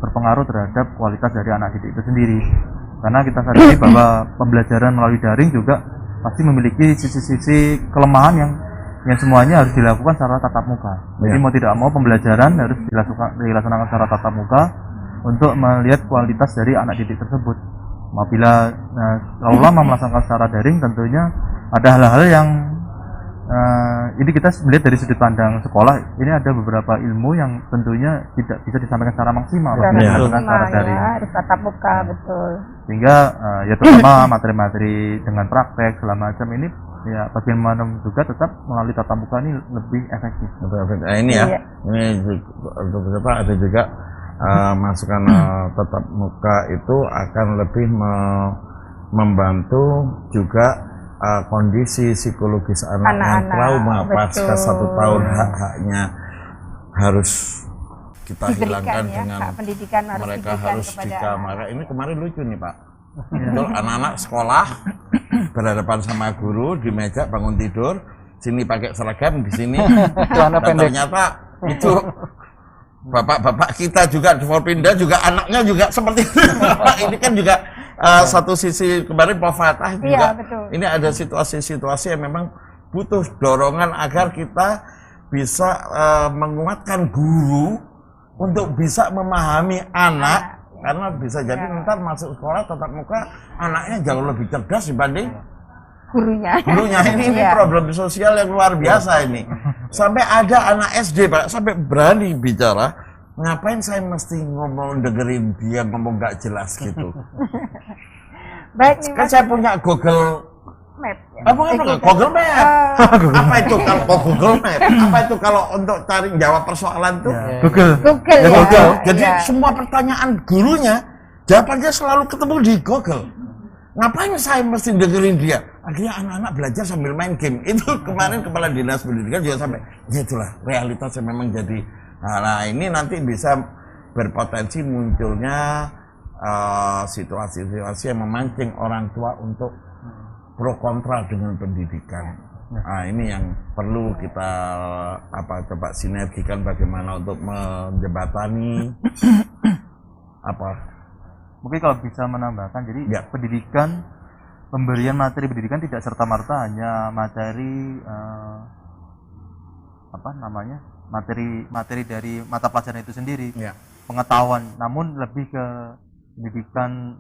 berpengaruh terhadap kualitas dari anak didik itu sendiri. Karena kita sadari bahwa pembelajaran melalui daring juga pasti memiliki sisi-sisi kelemahan yang semuanya harus dilakukan secara tatap muka. Jadi mau tidak mau pembelajaran harus dilaksanakan secara tatap muka untuk melihat kualitas dari anak didik tersebut. Apabila terlalu lama melaksanakan secara daring, tentunya ada hal-hal yang ini kita melihat dari sudut pandang sekolah. Ini ada beberapa ilmu yang tentunya tidak bisa disampaikan secara maksimal secara daring. Harus tatap muka, betul. Sehingga ya terutama materi-materi dengan praktek segala macam ini, ya bagaimana juga tetap melalui tatap muka ini lebih efektif. Nah, ini ya, ini ada juga masukan tatap muka itu akan lebih membantu juga kondisi psikologis anak yang trauma pasca 1 tahun, hak-haknya harus kita hilangkan dengan mereka harus di kamar. Ini kemarin lucu nih Pak, betul, anak-anak sekolah berhadapan sama guru di meja bangun tidur, sini pakai seragam, di sini dan ternyata itu bapak-bapak kita juga di Forpinda juga anaknya juga seperti itu. Ini kan juga satu sisi kemarin Pak Fatah juga. Ini ada situasi-situasi yang memang butuh dorongan agar kita bisa menguatkan guru untuk bisa memahami anak, karena bisa jadi ntar masuk sekolah tatap muka anaknya jauh lebih cerdas dibanding gurunya. Ini problem sosial yang luar biasa ini. Sampai ada anak SD Pak, sampai berani bicara, ngapain saya mesti ngomong dengerin dia ngomong nggak jelas gitu. Baik nih, kan saya punya Google Map. Google Map. Apa itu kalau Google Map? Apa itu kalau untuk cari jawab persoalan tuh? Google. Jadi semua pertanyaan gurunya jawabannya selalu ketemu di Google. Ngapain saya mesti dengerin dia? Akhirnya anak-anak belajar sambil main game. Itu kemarin Kepala Dinas Pendidikan juga sampai, ya itulah realitas yang memang jadi. Nah, ini nanti bisa berpotensi munculnya situasi-situasi yang memancing orang tua untuk pro kontra dengan pendidikan. Nah, ini yang perlu kita coba sinergikan bagaimana untuk menjembatani Mungkin kalau bisa menambahkan, jadi pendidikan, pemberian materi pendidikan tidak serta-merta hanya materi materi dari mata pelajaran itu sendiri, pengetahuan, namun lebih ke pendidikan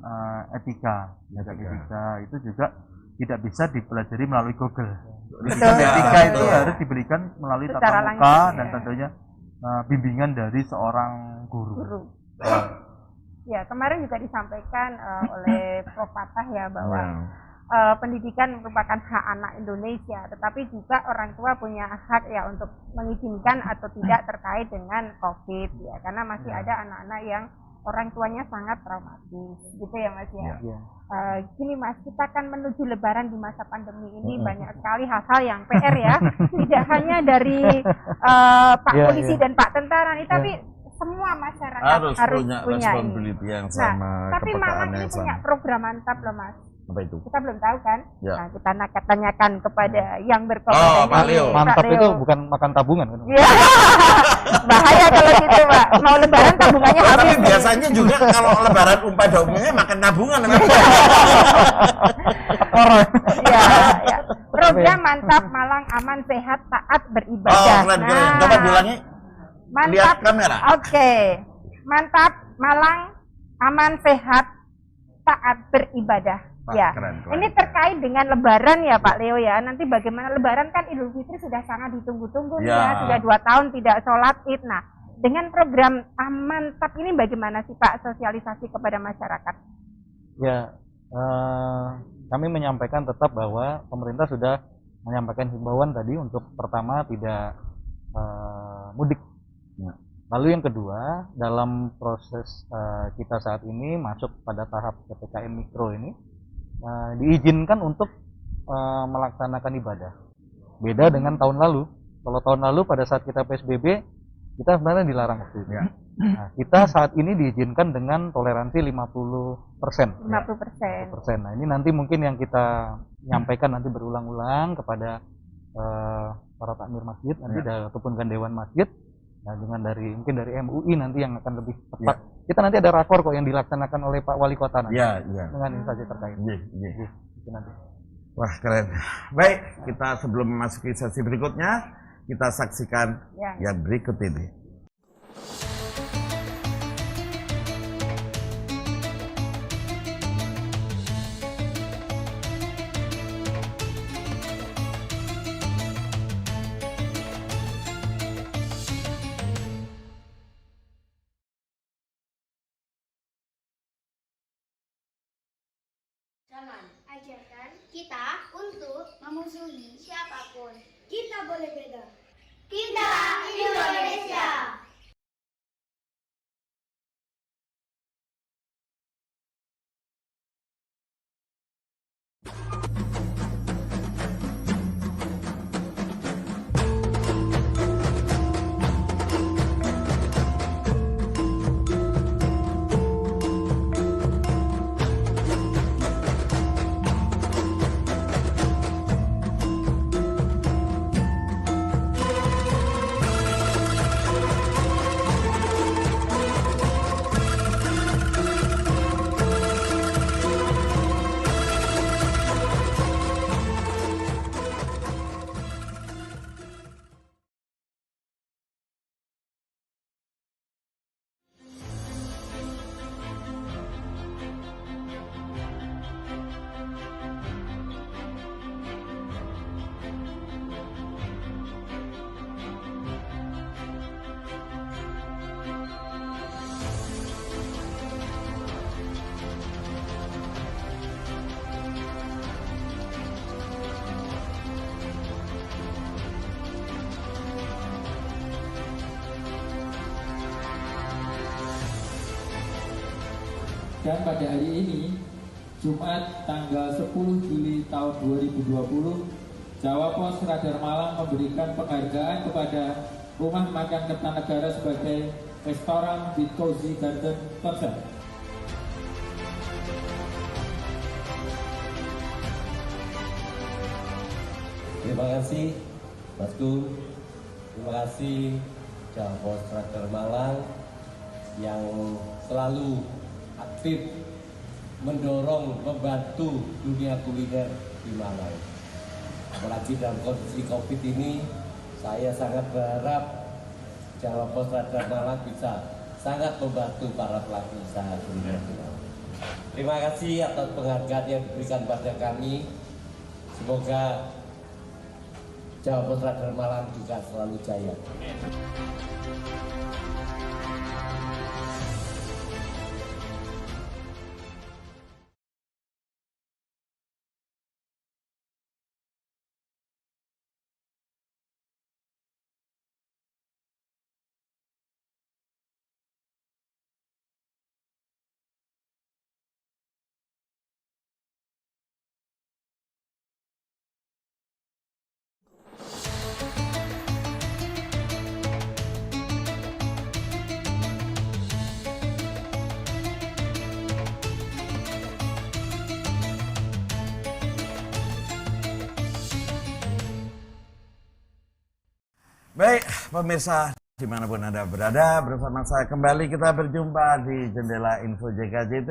etika. Etika itu juga tidak bisa dipelajari melalui Google. Etika itu harus diberikan melalui tatap muka dan tentunya bimbingan dari seorang guru. Ya, kemarin juga disampaikan oleh Prof. Fatah ya bahwa pendidikan merupakan hak anak Indonesia, tetapi juga orang tua punya hak ya untuk mengizinkan atau tidak terkait dengan COVID ya, karena masih ada anak-anak yang orang tuanya sangat traumatis, gitu ya Mas ya. Gini Mas, kita akan menuju Lebaran di masa pandemi ini, banyak sekali hal-hal yang PR ya, tidak hanya dari Pak Polisi dan Pak Tentara nih, tapi semua masyarakat harus punya responsibility yang sama. Tapi Malang ini punya program mantap loh Mas. Apa itu? Kita belum tahu kan? Nah, kita tanyakan kepada yang Oh, berkompetensi. Pak Leo. Mantap itu bukan makan tabungan kan? Iya. Bahaya kalau gitu Pak. Mau Lebaran tabungannya habis. Tapi biasanya juga kalau Lebaran pada umumnya makan tabungan. Ya. Program mantap Malang aman sehat taat beribadah. Keren. Coba bilangnya. Mantap. Lihat kamera. Oke. Mantap Malang aman sehat taat beribadah. Keren. Ini terkait dengan Lebaran ya Pak Leo ya. Nanti bagaimana Lebaran kan Idul Fitri sudah sangat ditunggu-tunggu ya. Sudah 2 tahun tidak sholat Id. Nah, dengan program Mantap ini bagaimana sih Pak sosialisasi kepada masyarakat? Ya, kami menyampaikan tetap bahwa pemerintah sudah menyampaikan himbauan tadi untuk pertama tidak mudik. Lalu yang kedua, dalam proses kita saat ini masuk pada tahap PPKM Mikro ini, diizinkan untuk melaksanakan ibadah. Beda dengan tahun lalu. Kalau tahun lalu pada saat kita PSBB, kita sebenarnya dilarang waktu itu. Nah, kita saat ini diizinkan dengan toleransi 50%. 50%. Nah, ini nanti mungkin yang kita nyampaikan nanti berulang-ulang kepada para takmir masjid nanti ataupun Dewan Masjid. Nah, dengan mungkin dari MUI nanti yang akan lebih tepat. Kita nanti ada rakor kok yang dilaksanakan oleh Pak Wali Kota nanti. Dengan ini saja terkait. Nanti. Wah, keren. Baik, kita sebelum memasuki sesi berikutnya, kita saksikan yang berikut ini. Ajarkan Kita untuk memusuhi siapapun. kita boleh beda. Kita Indonesia. Dan pada hari ini, Jumat tanggal 10 Juli tahun 2020, Jawa Pos Radar Malang memberikan penghargaan kepada Rumah Makan Kertanegara sebagai restoran di Cozy Garden Concept. Terima kasih Mas Gun, terima kasih Jawa Pos Trader Malang yang selalu aktif mendorong, membantu dunia kuliner di Malang. Apalagi dalam kondisi COVID ini, saya sangat berharap Jawa Pos Trader Malang bisa sangat membantu para pelaku usaha kuliner di Malang. Terima kasih atas penghargaan yang diberikan pada kami. Semoga Jawa Pos Trader Malang juga selalu jaya. Baik, pemirsa dimanapun Anda berada, bersama saya kembali kita berjumpa di Jendela Info JKJT.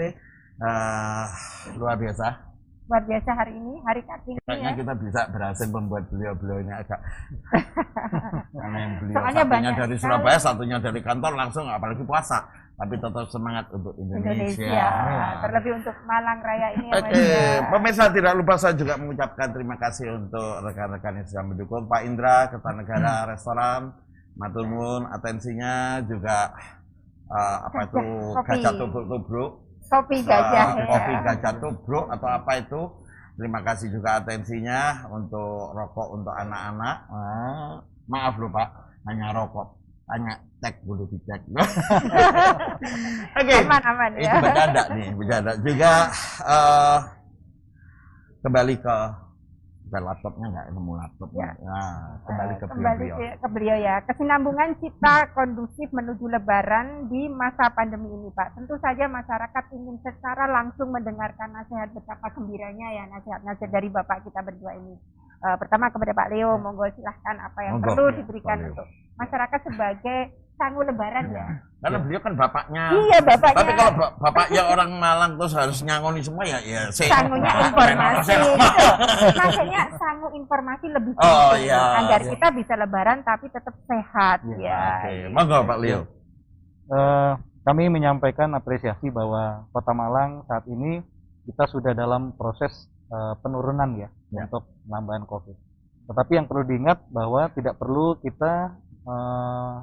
Luar biasa. Luar biasa hari ini, hari Kartini Kayaknya ya. kita bisa berhasil membuat beliau-beliau ini agak karena yang beliau Soalnya satunya banyak dari sekali. Surabaya, satunya dari kantor langsung, apalagi puasa, tapi tetap semangat untuk Indonesia. Terlebih untuk Malang Raya ini ya, Mas, Oke, ya. pemirsa tidak lupa saya juga mengucapkan terima kasih untuk rekan-rekan yang sudah mendukung, Pak Indra, Kertanegara Restoran, matur nuwun atensinya, juga apa itu Kopi. gajah tubruk-tubruk, Kopi gajah ya. kopi gajah tubruk atau apa itu. Terima kasih juga atensinya untuk rokok untuk anak-anak. Maaf loh Pak, hanya rokok, hanya cek dulu dicek. Oke, Aman itu ya. bercanda nih, bercanda juga. Kembali ke laptopnya, nggak nemu laptopnya. Nah, kembali ke beliau. Ke beliau ya. Kesinambungan cita kondusif menuju Lebaran di masa pandemi ini, Pak. Tentu saja masyarakat ingin secara langsung mendengarkan nasihat betapa gembiranya ya nasihat-nasihat dari Bapak kita berdua ini. Pertama kepada Pak Leo, monggo silahkan apa yang Monggo, perlu ya, diberikan Pak Leo. untuk masyarakat sebagai sangu Lebaran ya. Karena beliau kan bapaknya. Iya, bapaknya. Tapi kalau bapaknya orang Malang terus harus nyangoni semua ya Sangunya informasi. Makanya sangu informasi lebih Oh, penting iya. agar kita bisa Lebaran tapi tetap sehat ya. Oke, monggo Pak Leo. Kami menyampaikan apresiasi bahwa Kota Malang saat ini kita sudah dalam proses penurunan ya untuk penambahan COVID. Tetapi yang perlu diingat bahwa tidak perlu kita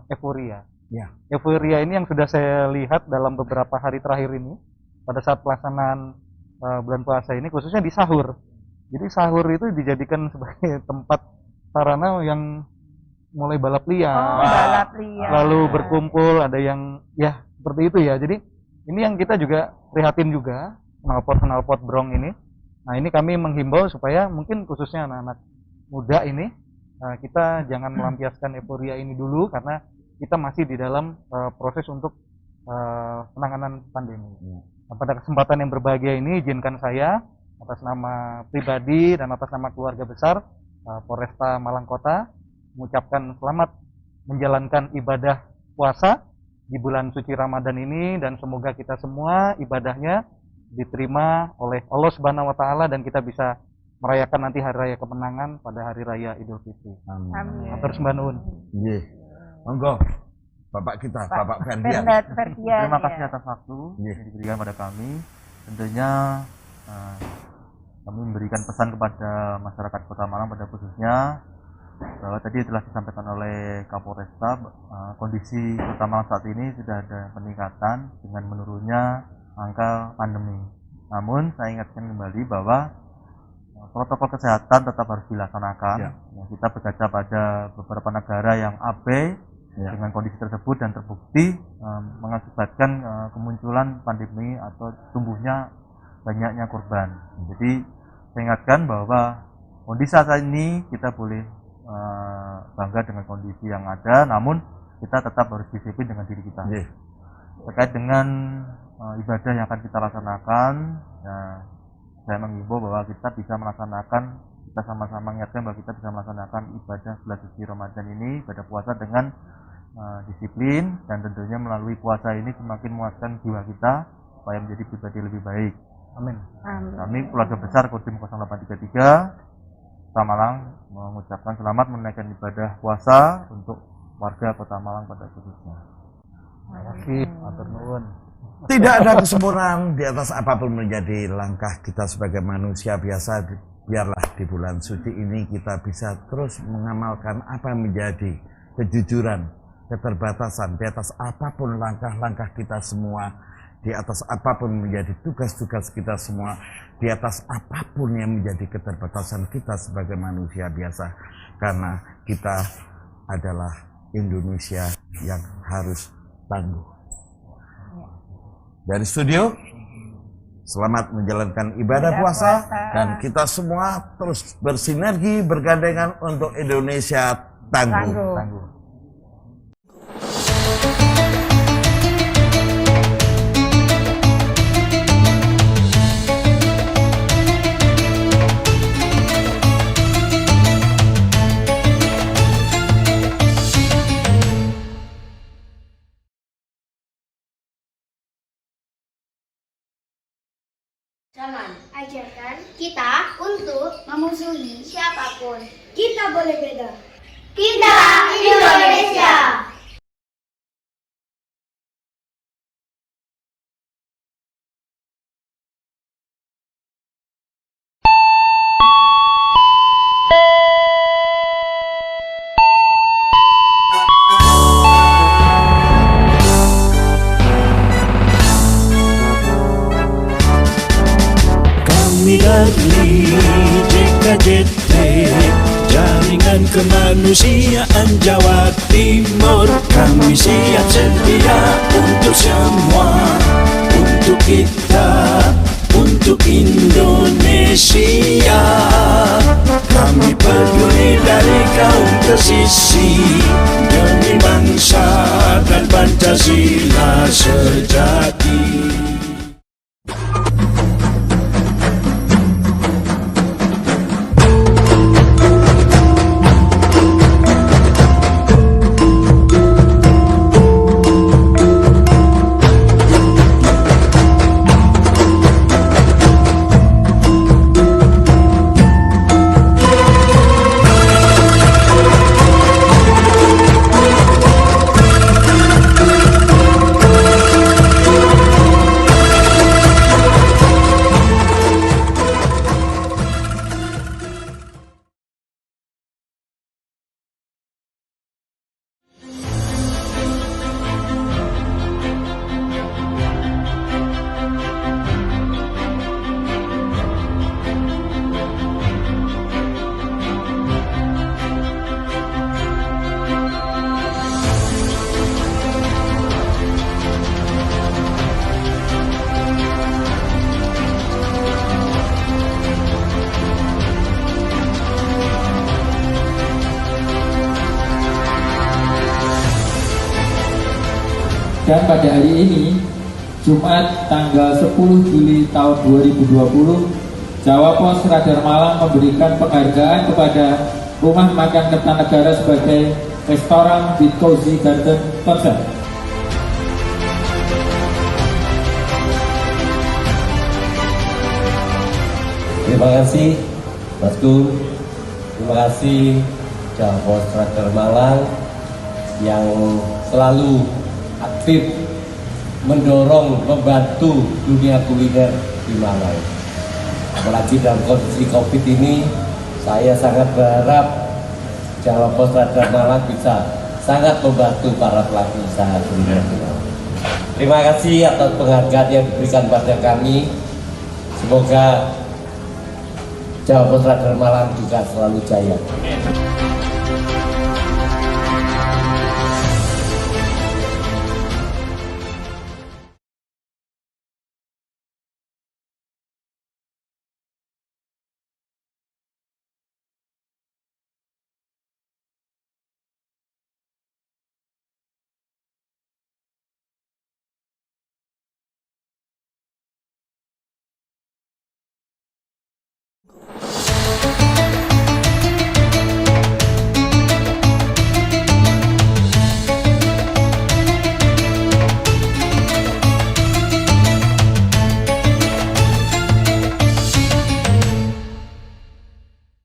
euforia. Ya. Euforia ini yang sudah saya lihat dalam beberapa hari terakhir ini pada saat pelaksanaan bulan puasa ini, khususnya di sahur. Jadi sahur itu dijadikan sebagai tempat sarana yang mulai balap liar, Balap liar. lalu berkumpul, ada yang ya seperti itu ya. Jadi ini yang kita juga prihatin juga, knalpot brong ini. Nah ini kami menghimbau supaya mungkin khususnya anak-anak muda ini kita jangan melampiaskan euforia ini dulu karena kita masih di dalam proses untuk penanganan pandemi. Nah, pada kesempatan yang berbahagia ini izinkan saya atas nama pribadi dan atas nama keluarga besar Polresta Malang Kota mengucapkan selamat menjalankan ibadah puasa di bulan suci Ramadan ini dan semoga kita semua ibadahnya diterima oleh Allah Subhanahu wa taala dan kita bisa merayakan nanti hari raya kemenangan pada hari raya Idul Fitri. Amin. Matur sembah nuwun. Nggih. Monggo. Bapak kita, Bapak Ferdian. Ferdian. Terima ya. kasih atas waktu yang diberikan pada kami. Tentunya kami memberikan pesan kepada masyarakat Kota Malang pada khususnya bahwa tadi telah disampaikan oleh Kapolresta kondisi Kota Malang saat ini sudah ada peningkatan dengan menurunnya angka pandemi. Namun saya ingatkan kembali bahwa protokol kesehatan tetap harus dilaksanakan. Ya. Ya, kita berkaca pada beberapa negara yang abai dengan kondisi tersebut dan terbukti mengakibatkan kemunculan pandemi atau tumbuhnya banyaknya korban. Jadi saya ingatkan bahwa kondisi saat ini kita boleh bangga dengan kondisi yang ada, namun kita tetap harus disiplin dengan diri kita. Iya. Terkait dengan ibadah yang akan kita laksanakan, ya, saya menghimbau bahwa kita bisa melaksanakan, kita sama-sama mengingatkan bahwa kita bisa melaksanakan ibadah bulan suci Ramadan ini, ibadah puasa dengan disiplin, dan tentunya melalui puasa ini semakin menguatkan jiwa kita supaya menjadi pribadi lebih baik. Amin. Kami keluarga besar Kodim 0833 Kota Malang mengucapkan selamat menunaikan ibadah puasa untuk warga Kota Malang pada khususnya. Terima kasih, matur nuwun. Tidak ada kesempurnaan di atas apapun menjadi langkah kita sebagai manusia biasa. Biarlah di bulan suci ini kita bisa terus mengamalkan apa yang menjadi kejujuran, keterbatasan di atas apapun langkah-langkah kita semua, di atas apapun menjadi tugas-tugas kita semua, di atas apapun yang menjadi keterbatasan kita sebagai manusia biasa, karena kita adalah Indonesia yang harus tangguh. Dari studio, selamat menjalankan ibadah puasa, dan kita semua terus bersinergi, bergandengan untuk Indonesia tangguh. Zaman. Ajarkan Kita untuk memusuhi siapapun. kita boleh beda. Kita Indonesia. Kami dari JKJT, Jaringan Kemanusiaan Jawa Timur. Kami siap sedia untuk semua, untuk kita, untuk Indonesia. Kami peduli dari kaum tersisi, demi bangsa dan Pancasila sejati. Dan pada hari ini, Jumat tanggal 10 Juli tahun 2020, Jawa Pos Radar Malang memberikan penghargaan kepada Rumah Makan Kertanegara sebagai restoran with cozy garden concept. Terima kasih Mas Gung, terima kasih Jawa Pos Radar Malang yang selalu aktif mendorong, membantu dunia kuliner di Malang. Apalagi dalam kondisi Covid ini, saya sangat berharap Jawa Pos Radar Malang bisa sangat membantu para pelaku usaha kuliner di Malang. Terima kasih atas penghargaan yang diberikan pada kami. Semoga Jawa Pos Radar Malang juga selalu jaya.